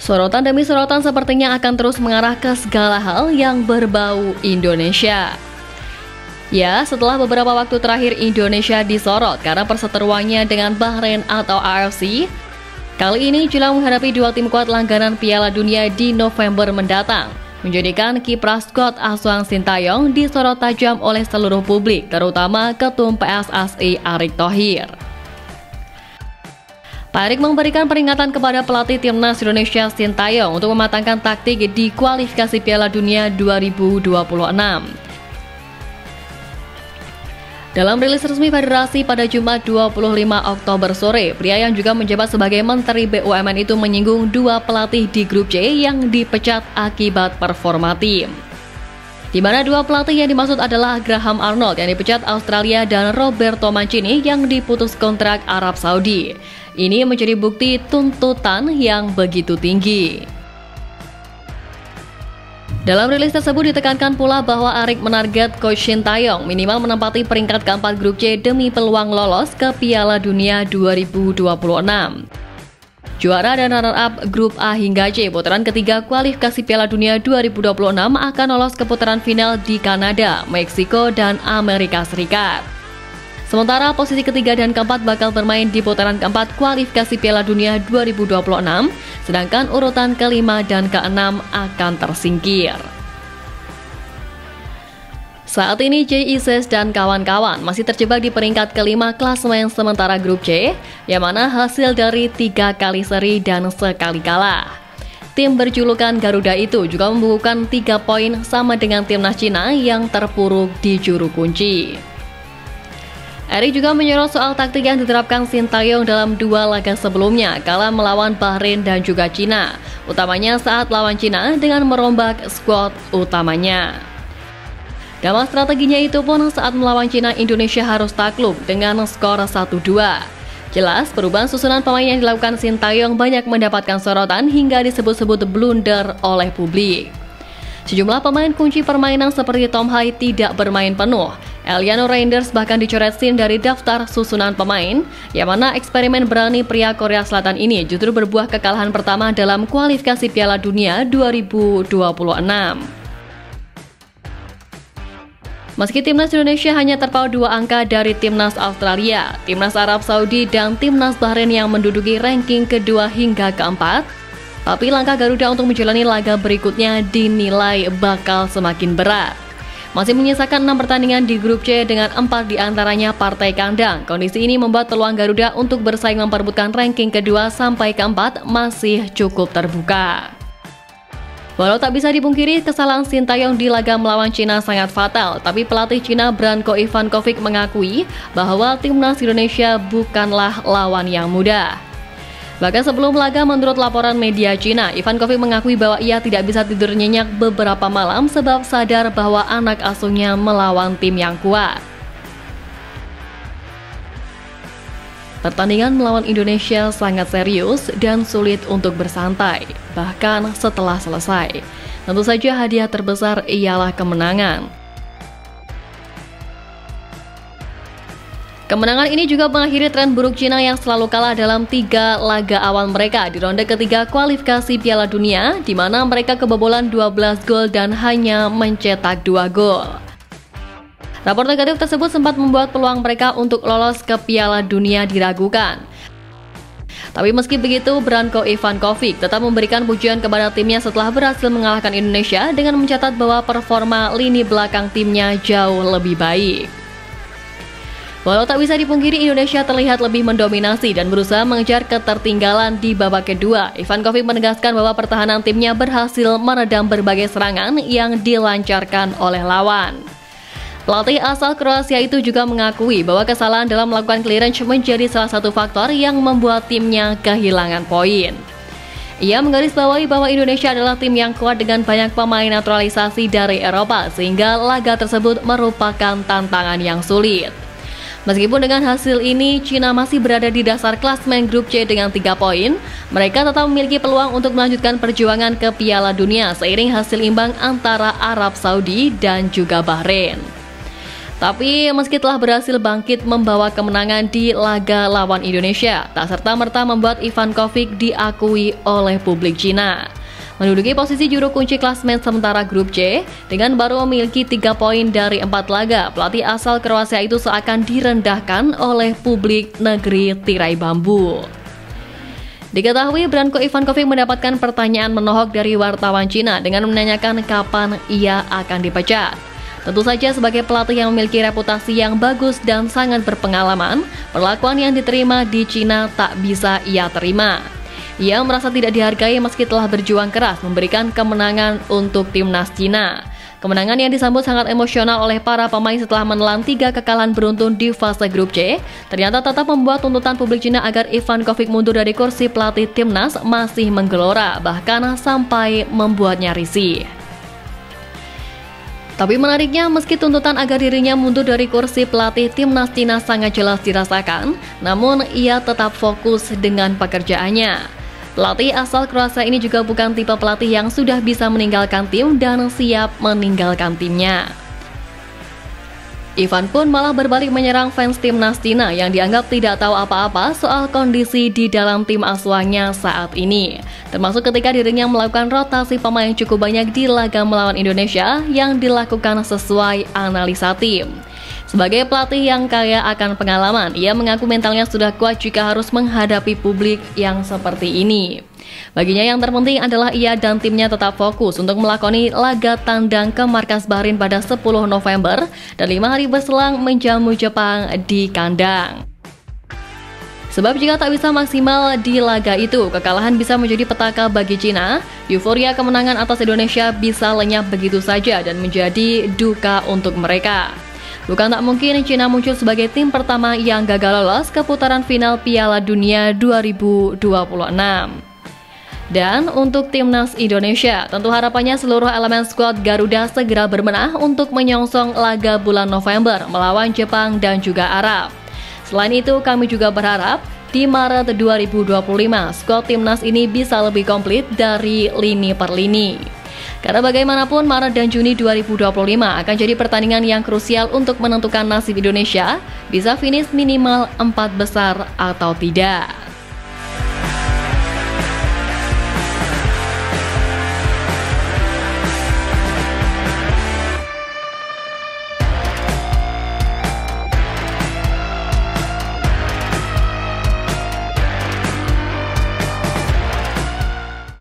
Sorotan demi sorotan sepertinya akan terus mengarah ke segala hal yang berbau Indonesia. Ya, setelah beberapa waktu terakhir Indonesia disorot karena perseteruannya dengan Bahrain atau AFC, kali ini jelang menghadapi dua tim kuat langganan Piala Dunia di November mendatang, menjadikan kiprah skuad asuhan Sintayong disorot tajam oleh seluruh publik, terutama Ketum PSSI Erick Thohir. Pak Erick memberikan peringatan kepada pelatih timnas Indonesia Sintayong untuk mematangkan taktik di kualifikasi Piala Dunia 2026. Dalam rilis resmi federasi pada Jumat 25 Oktober sore, pria yang juga menjabat sebagai Menteri BUMN itu menyinggung dua pelatih di grup C yang dipecat akibat performa tim. Di mana dua pelatih yang dimaksud adalah Graham Arnold yang dipecat Australia dan Roberto Mancini yang diputus kontrak Arab Saudi. Ini menjadi bukti tuntutan yang begitu tinggi. Dalam rilis tersebut ditekankan pula bahwa Erick menarget Coach Sintayong minimal menempati peringkat keempat grup C demi peluang lolos ke Piala Dunia 2026. Juara dan runner-up grup A hingga C putaran ketiga kualifikasi Piala Dunia 2026 akan lolos ke putaran final di Kanada, Meksiko, dan Amerika Serikat. Sementara posisi ketiga dan keempat bakal bermain di putaran keempat kualifikasi Piala Dunia 2026, sedangkan urutan kelima dan keenam akan tersingkir. Saat ini JICES dan kawan-kawan masih terjebak di peringkat kelima klasemen sementara grup C, yang mana hasil dari 3 kali seri dan sekali kalah. Tim berjulukan Garuda itu juga membukukan 3 poin sama dengan timnas Cina yang terpuruk di juru kunci. Erick juga menyorot soal taktik yang diterapkan Sintayong dalam 2 laga sebelumnya kala melawan Bahrain dan juga Cina, utamanya saat lawan Cina dengan merombak skuad utamanya. Dalam strateginya itu pun saat melawan Cina, Indonesia harus takluk dengan skor 1-2. Jelas perubahan susunan pemain yang dilakukan Sintayong banyak mendapatkan sorotan hingga disebut-sebut blunder oleh publik. Sejumlah pemain kunci permainan seperti Tom Hai tidak bermain penuh. Eliano Reinders bahkan dicoret SIM dari daftar susunan pemain, yang mana eksperimen berani pria Korea Selatan ini justru berbuah kekalahan pertama dalam kualifikasi Piala Dunia 2026. Meski timnas Indonesia hanya terpaut 2 angka dari timnas Australia, timnas Arab Saudi, dan timnas Bahrain yang menduduki ranking kedua hingga keempat, tapi langkah Garuda untuk menjalani laga berikutnya dinilai bakal semakin berat. Masih menyisakan 6 pertandingan di grup C dengan 4 diantaranya partai kandang. Kondisi ini membuat peluang Garuda untuk bersaing memperebutkan ranking kedua sampai keempat masih cukup terbuka. Walau tak bisa dipungkiri, kesalahan Sintayong di laga melawan Cina sangat fatal, tapi pelatih Cina Branko Ivankovic mengakui bahwa timnas Indonesia bukanlah lawan yang mudah. Bahkan sebelum laga, menurut laporan media Cina, Ivankovic mengakui bahwa ia tidak bisa tidur nyenyak beberapa malam sebab sadar bahwa anak asuhnya melawan tim yang kuat. Pertandingan melawan Indonesia sangat serius dan sulit untuk bersantai, bahkan setelah selesai. Tentu saja hadiah terbesar ialah kemenangan. Kemenangan ini juga mengakhiri tren buruk Cina yang selalu kalah dalam 3 laga awal mereka di ronde ketiga kualifikasi Piala Dunia, di mana mereka kebobolan 12 gol dan hanya mencetak 2 gol. Rapor negatif tersebut sempat membuat peluang mereka untuk lolos ke Piala Dunia diragukan. Tapi meski begitu, Branko Ivankovic tetap memberikan pujian kepada timnya setelah berhasil mengalahkan Indonesia dengan mencatat bahwa performa lini belakang timnya jauh lebih baik. Walau tak bisa dipungkiri Indonesia terlihat lebih mendominasi dan berusaha mengejar ketertinggalan di babak kedua, Ivankovic menegaskan bahwa pertahanan timnya berhasil meredam berbagai serangan yang dilancarkan oleh lawan. Pelatih asal Kroasia itu juga mengakui bahwa kesalahan dalam melakukan clearance menjadi salah satu faktor yang membuat timnya kehilangan poin. Ia menggarisbawahi bahwa Indonesia adalah tim yang kuat dengan banyak pemain naturalisasi dari Eropa, sehingga laga tersebut merupakan tantangan yang sulit. Meskipun dengan hasil ini, Cina masih berada di dasar klasemen grup C dengan 3 poin, mereka tetap memiliki peluang untuk melanjutkan perjuangan ke Piala Dunia seiring hasil imbang antara Arab Saudi dan juga Bahrain. Tapi meski telah berhasil bangkit membawa kemenangan di laga lawan Indonesia, tak serta-merta membuat Ivancov diakui oleh publik Cina. Menduduki posisi juru kunci klasmen sementara grup C, dengan baru memiliki 3 poin dari 4 laga, pelatih asal Kroasia itu seakan direndahkan oleh publik negeri tirai bambu. Diketahui Branko Ivancov mendapatkan pertanyaan menohok dari wartawan Cina dengan menanyakan kapan ia akan dipecat. Tentu saja sebagai pelatih yang memiliki reputasi yang bagus dan sangat berpengalaman, perlakuan yang diterima di Cina tak bisa ia terima. Ia merasa tidak dihargai meski telah berjuang keras memberikan kemenangan untuk timnas Cina. Kemenangan yang disambut sangat emosional oleh para pemain setelah menelan 3 kekalahan beruntun di fase grup C, ternyata tetap membuat tuntutan publik Cina agar Ivancov mundur dari kursi pelatih timnas masih menggelora, bahkan sampai membuatnya risih. Tapi menariknya, meski tuntutan agar dirinya mundur dari kursi pelatih timnas Cina sangat jelas dirasakan, namun ia tetap fokus dengan pekerjaannya. Pelatih asal Kroasia ini juga bukan tipe pelatih yang sudah bisa meninggalkan tim dan siap meninggalkan timnya. Ivan pun malah berbalik menyerang fans timnas Cina yang dianggap tidak tahu apa-apa soal kondisi di dalam tim asuhannya saat ini. Termasuk ketika dirinya melakukan rotasi pemain cukup banyak di laga melawan Indonesia yang dilakukan sesuai analisa tim. Sebagai pelatih yang kaya akan pengalaman, ia mengaku mentalnya sudah kuat jika harus menghadapi publik yang seperti ini. Baginya yang terpenting adalah ia dan timnya tetap fokus untuk melakoni laga tandang ke markas Bahrain pada 10 November dan 5 hari berselang menjamu Jepang di kandang. Sebab jika tak bisa maksimal di laga itu, kekalahan bisa menjadi petaka bagi Cina. Euforia kemenangan atas Indonesia bisa lenyap begitu saja dan menjadi duka untuk mereka. Bukan tak mungkin Cina muncul sebagai tim pertama yang gagal lolos ke putaran final Piala Dunia 2026. Dan untuk timnas Indonesia, tentu harapannya seluruh elemen skuad Garuda segera berbenah untuk menyongsong laga bulan November melawan Jepang dan juga Arab. Selain itu, kami juga berharap di Maret 2025 skuad timnas ini bisa lebih komplit dari lini per lini. Karena bagaimanapun Maret dan Juni 2025 akan jadi pertandingan yang krusial untuk menentukan nasib Indonesia bisa finish minimal 4 besar atau tidak.